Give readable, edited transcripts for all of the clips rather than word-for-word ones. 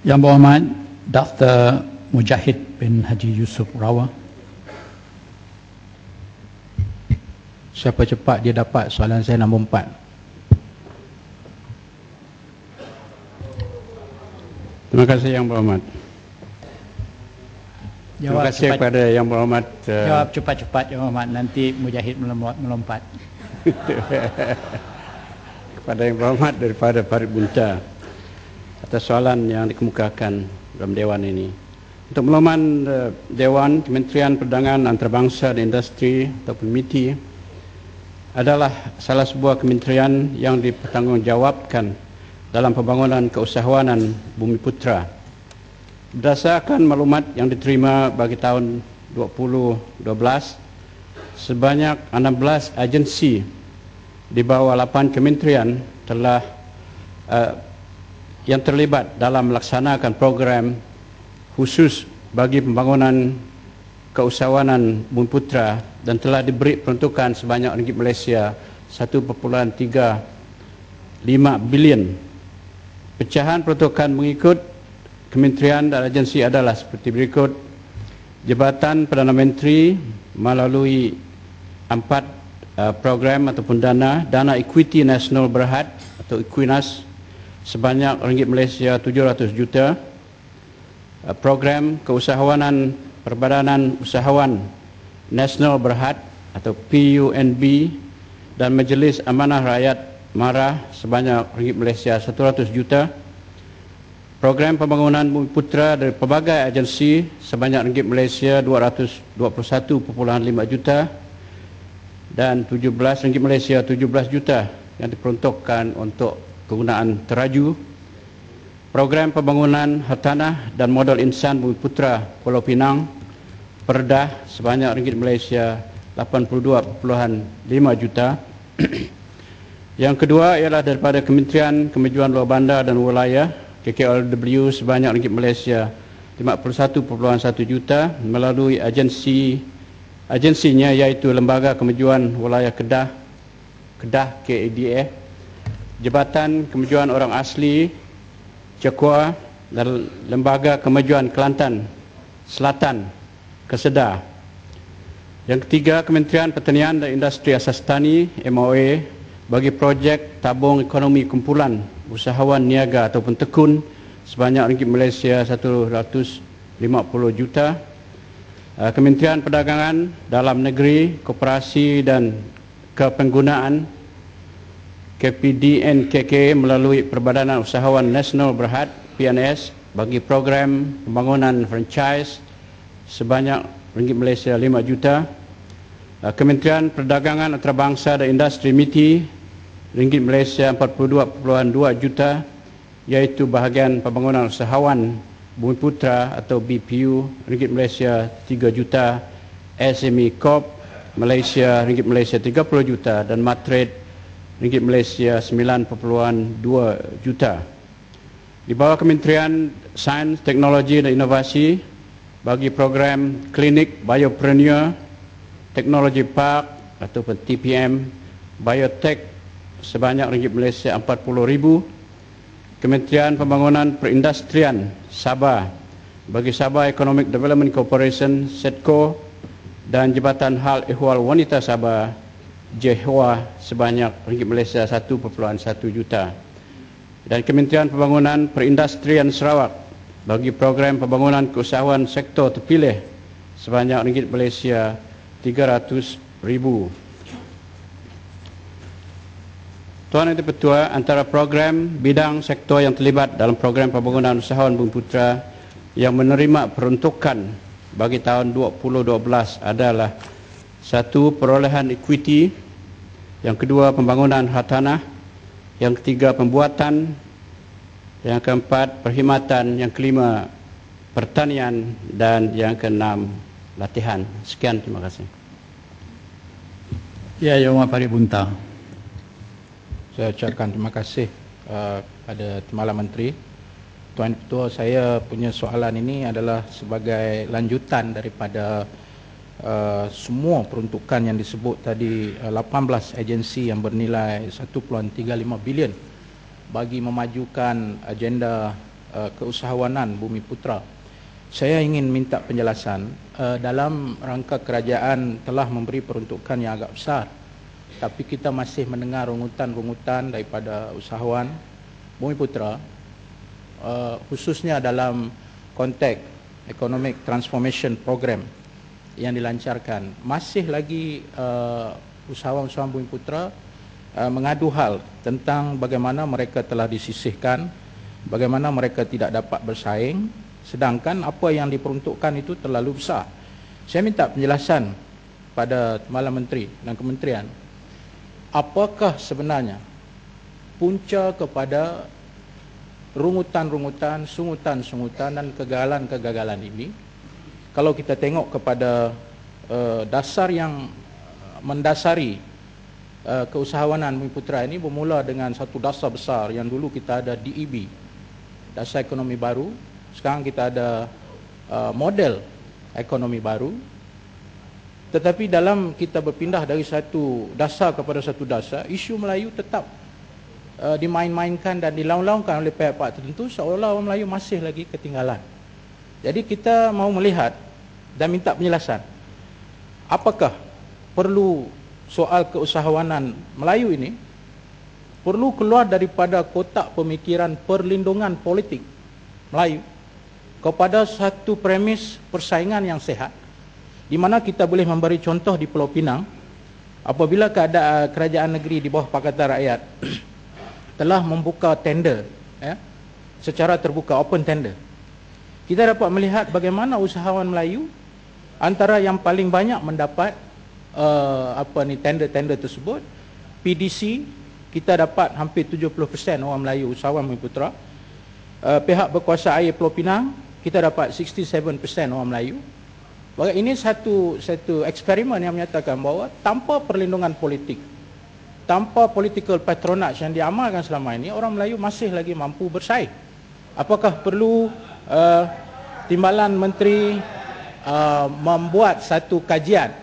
Yang Berhormat Dr. Mujahid bin Haji Yusof Rawa. Siapa cepat dia dapat soalan saya nombor 4. Terima kasih Yang Berhormat. Terima Jawab kasih cepat, kepada Yang Berhormat. jawab cepat-cepat Yang Berhormat, nanti Mujahid melompat. Kepada Yang Berhormat daripada Farid Bunta atas soalan yang dikemukakan dalam Dewan ini. Untuk makluman Dewan, Kementerian Perdagangan Antarabangsa dan Industri ataupun MITI adalah salah sebuah kementerian yang dipertanggungjawabkan dalam pembangunan keusahawanan Bumiputra. Berdasarkan maklumat yang diterima bagi tahun 2012, sebanyak 16 agensi di bawah 8 kementerian telah yang terlibat dalam melaksanakan program khusus bagi pembangunan keusahawanan Bumiputra dan telah diberi peruntukan sebanyak ringgit Malaysia 1.35 bilion. Pecahan peruntukan mengikut kementerian dan agensi adalah seperti berikut. Jabatan Perdana Menteri melalui 4 program ataupun dana Equity Nasional Berhad atau Equinas sebanyak ringgit Malaysia 700 juta. Program keusahawanan Perbadanan Usahawan Nasional Berhad atau PUNB dan Majlis Amanah Rakyat MARA sebanyak ringgit Malaysia 100 juta. Program pembangunan Bumiputra dari pelbagai agensi sebanyak ringgit Malaysia 221.5 juta dan 17 ringgit Malaysia 17 juta yang diperuntukkan untuk kegunaan teraju. Program pembangunan hartanah dan modal insan Bumiputra Pulau Pinang Perdah sebanyak ringgit Malaysia 82.5 juta. Yang kedua ialah daripada Kementerian Kemajuan Luar Bandar dan Wilayah KKLW sebanyak ringgit Malaysia 51.1 juta melalui agensinya iaitu Lembaga Kemajuan Wilayah Kedah KADA, Jabatan Kemajuan Orang Asli Cekua dan Lembaga Kemajuan Kelantan Selatan Kesedah. Yang ketiga, Kementerian Pertanian dan Industri Asas Tani MOA bagi projek tabung ekonomi kumpulan usahawan niaga ataupun tekun sebanyak ringgit Malaysia 150 juta. Kementerian Perdagangan Dalam Negeri, Koperasi dan Kepenggunaan KPDNKK melalui Perbadanan Usahawan Nasional Berhad PNS bagi program pembangunan franchise sebanyak ringgit Malaysia 5 juta. Kementerian Perdagangan Antarabangsa dan Industri MITI ringgit Malaysia 42.2 juta iaitu bahagian pembangunan usahawan Bumiputra atau BPU ringgit Malaysia 3 juta, SME Corp Malaysia ringgit Malaysia 30 juta dan Matrade ringgit Malaysia 9.2 juta. Di bawah Kementerian Sains, Teknologi dan Inovasi bagi program Klinik Biopreneur Technology Park ataupun TPM Biotech sebanyak ringgit Malaysia 40,000. Kementerian Pembangunan Perindustrian Sabah bagi Sabah Economic Development Corporation SEDCO dan Jabatan Hal Ehwal Wanita Sabah JEHWA sebanyak ringgit Malaysia 1.1 juta. Dan Kementerian Pembangunan Perindustrian Sarawak bagi program pembangunan keusahawan sektor terpilih sebanyak ringgit Malaysia 300,000. Tuan Yang Dipertua, antara program bidang sektor yang terlibat dalam program pembangunan usahawan Bumiputra yang menerima peruntukan bagi tahun 2012 adalah satu, perolehan equity, yang kedua, pembangunan hartanah, yang ketiga, pembuatan, yang keempat, perkhidmatan, yang kelima, pertanian, dan yang keenam, latihan. Sekian, terima kasih. Ya, Yang Berhormat Farid Bunta. Saya ucapkan terima kasih pada Timbalan Menteri. Tuan Ketua, saya punya soalan ini adalah sebagai lanjutan daripada semua peruntukan yang disebut tadi, 18 agensi yang bernilai 1.35 bilion bagi memajukan agenda keusahawanan Bumi Putra. Saya ingin minta penjelasan dalam rangka kerajaan telah memberi peruntukan yang agak besar, tapi kita masih mendengar rungutan-rungutan daripada usahawan Bumi Putra, khususnya dalam konteks Economic Transformation Program yang dilancarkan. Masih lagi usahawan-usahawan Bumi Putra mengadu hal tentang bagaimana mereka telah disisihkan, bagaimana mereka tidak dapat bersaing, sedangkan apa yang diperuntukkan itu terlalu besar. Saya minta penjelasan pada Timbalan Menteri dan Kementerian, apakah sebenarnya punca kepada rungutan-rungutan, sungutan-sungutan dan kegagalan-kegagalan ini? Kalau kita tengok kepada dasar yang mendasari keusahawanan Bumi Putra ini bermula dengan satu dasar besar yang dulu kita ada DEB, Dasar Ekonomi Baru. Sekarang kita ada model ekonomi baru. Tetapi dalam kita berpindah dari satu dasar kepada satu dasar, isu Melayu tetap dimain-mainkan dan dilaung-laungkan oleh pihak-pihak tertentu, seolah-olah orang Melayu masih lagi ketinggalan. Jadi kita mau melihat dan minta penjelasan, apakah perlu soal keusahawanan Melayu ini perlu keluar daripada kotak pemikiran perlindungan politik Melayu kepada satu premis persaingan yang sehat, di mana kita boleh memberi contoh di Pulau Pinang, apabila kerajaan negeri di bawah Pakatan Rakyat telah membuka tender secara terbuka, open tender, kita dapat melihat bagaimana usahawan Melayu antara yang paling banyak mendapat tender-tender tersebut. PDC kita dapat hampir 70% orang Melayu usahawan Bumi Putra. Pihak berkuasa air Pulau Pinang kita dapat 67% orang Melayu. Ini satu eksperimen yang menyatakan bahawa tanpa perlindungan politik, tanpa political patronage yang diamalkan selama ini, orang Melayu masih lagi mampu bersaing. Apakah perlu Timbalan Menteri membuat satu kajian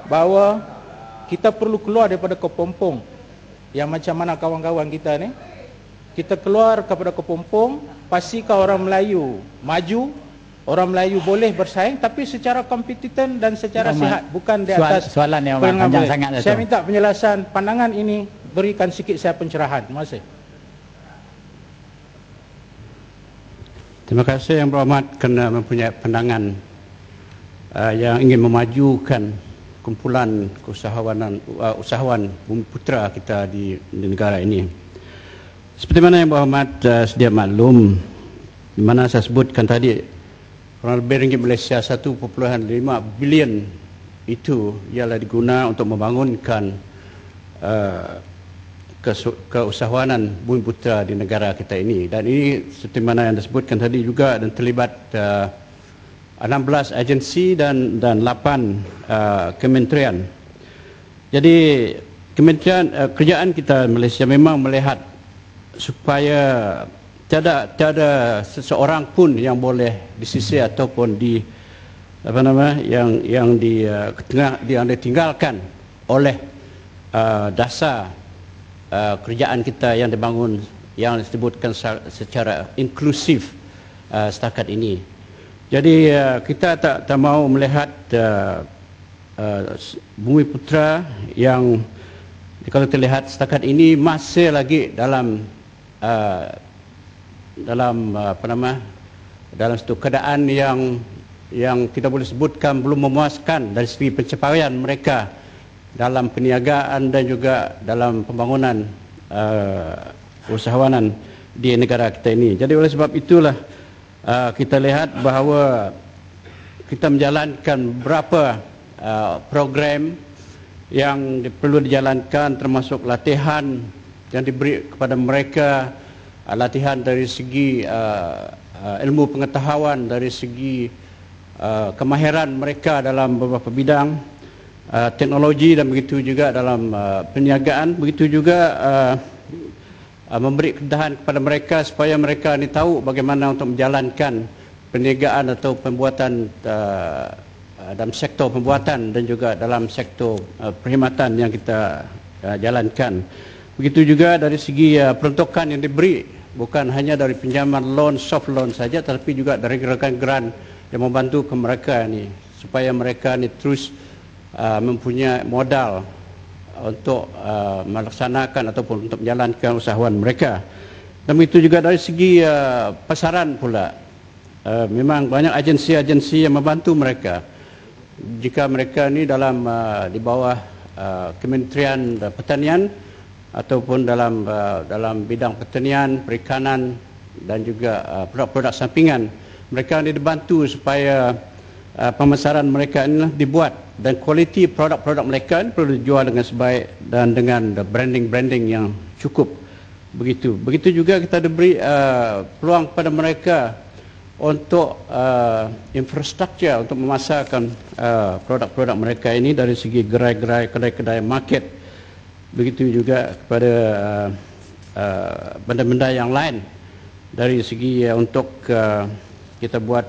bahawa kita perlu keluar daripada kepompong yang macam mana kawan-kawan kita ni, kita keluar kepada kepompong, pastikan orang Melayu maju, orang Melayu boleh bersaing tapi secara kompetitif dan secara sihat, bukan di atas soalan yang panjang sangat. Saya minta penjelasan pandangan ini, berikan sikit saya pencerahan. Terima kasih. Terima kasih Yang Berhormat kerana mempunyai pandangan yang ingin memajukan kumpulan usahawan Bumi Putra kita di negara ini. Seperti mana Yang Berhormat sedia maklum, di mana saya sebutkan tadi, kurang lebih ringgit Malaysia 1.5 bilion itu ialah digunakan untuk membangunkan keusahawanan Bumi Putra di negara kita ini. Dan ini seperti mana yang disebutkan tadi juga, dan terlibat 16 agensi dan 8 kementerian. Jadi kerajaan kita Malaysia memang melihat supaya tiada seseorang pun yang boleh disisir ataupun yang ditinggalkan oleh dasar kerajaan kita yang dibangun, yang disebutkan secara inklusif setakat ini. Jadi kita tak mahu melihat Bumi Putra yang kalau terlihat setakat ini masih lagi dalam satu keadaan yang kita boleh sebutkan belum memuaskan dari segi pencapaian mereka dalam perniagaan dan juga dalam pembangunan usahawanan di negara kita ini. Jadi oleh sebab itulah kita lihat bahawa kita menjalankan beberapa program yang perlu dijalankan, termasuk latihan yang diberi kepada mereka, latihan dari segi ilmu pengetahuan, dari segi kemahiran mereka dalam beberapa bidang, teknologi, dan begitu juga dalam perniagaan, begitu juga memberi kemudahan kepada mereka supaya mereka ni tahu bagaimana untuk menjalankan perniagaan atau pembuatan dalam sektor pembuatan dan juga dalam sektor perkhidmatan yang kita jalankan. Begitu juga dari segi peruntukan yang diberi bukan hanya dari pinjaman loan, soft loan saja, tetapi juga dari gerakan grant yang membantu ke mereka ni supaya mereka ni terus mempunyai modal untuk melaksanakan ataupun untuk menjalankan usahawan mereka. Dan itu juga dari segi pasaran pula. Memang banyak agensi-agensi yang membantu mereka. Jika mereka ni di bawah Kementerian Pertanian ataupun dalam bidang pertanian, perikanan dan juga produk-produk sampingan, mereka ini dibantu supaya pemasaran mereka ini dibuat dan kualiti produk-produk mereka ini perlu dijual dengan sebaik dan dengan branding yang cukup. Begitu juga kita diberi peluang kepada mereka untuk infrastruktur untuk memasarkan produk-produk mereka ini dari segi gerai-gerai, kedai-kedai market. Begitu juga kepada benda-benda yang lain dari segi untuk kita buat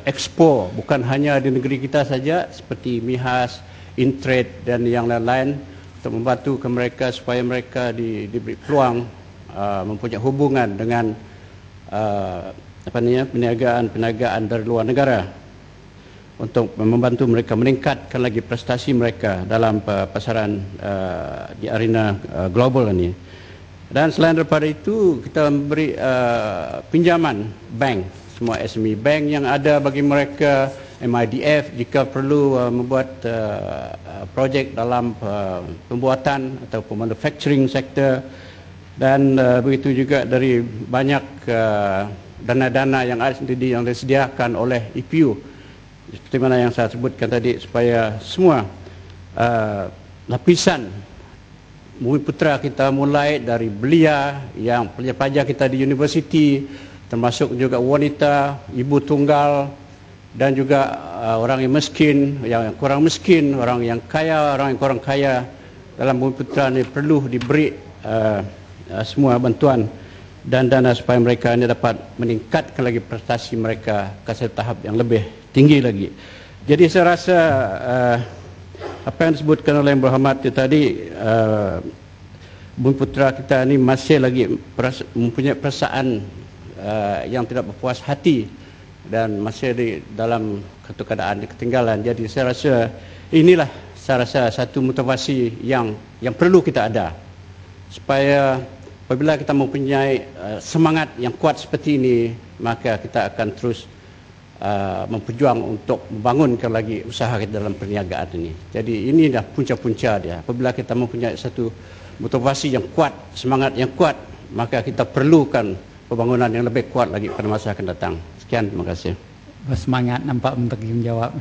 ekspor, bukan hanya di negeri kita saja seperti MIHAS, Intrade dan yang lain-lain, untuk membantu ke mereka supaya mereka diberi peluang mempunyai hubungan dengan perniagaan dari luar negara untuk membantu mereka meningkatkan lagi prestasi mereka dalam pasaran di arena global ini. Dan selain daripada itu, kita memberi pinjaman bank, semua SME bank yang ada bagi mereka, MIDF jika perlu membuat projek dalam pembuatan ataupun manufacturing sector, dan begitu juga dari banyak dana-dana yang disediakan oleh EPU, seperti mana yang saya sebutkan tadi, supaya semua lapisan Bumiputera kita, mulai dari belia, yang pelajar-pelajar kita di universiti, termasuk juga wanita, ibu tunggal, dan juga orang yang miskin, yang kurang miskin, orang yang kaya, orang yang kurang kaya, dalam Bumiputera ini perlu diberi semua bantuan dan dana supaya mereka ini dapat meningkatkan lagi prestasi mereka ke satu tahap yang lebih tinggi lagi. Jadi saya rasa apa yang disebutkan oleh Yang Berhormat tadi, Bumiputera kita ini masih lagi mempunyai perasaan yang tidak berpuas hati dan masih dalam satu keadaan ketinggalan. Jadi saya rasa inilah satu motivasi yang perlu kita ada, supaya apabila kita mempunyai semangat yang kuat seperti ini, maka kita akan terus memperjuang untuk membangunkan lagi usaha kita dalam perniagaan ini. Jadi ini dah punca-punca dia. Apabila kita mempunyai satu motivasi yang kuat, semangat yang kuat, maka kita perlukan pembangunan yang lebih kuat lagi pada masa akan datang. Sekian, terima kasih. Bersemangat nampak untuk menjawab.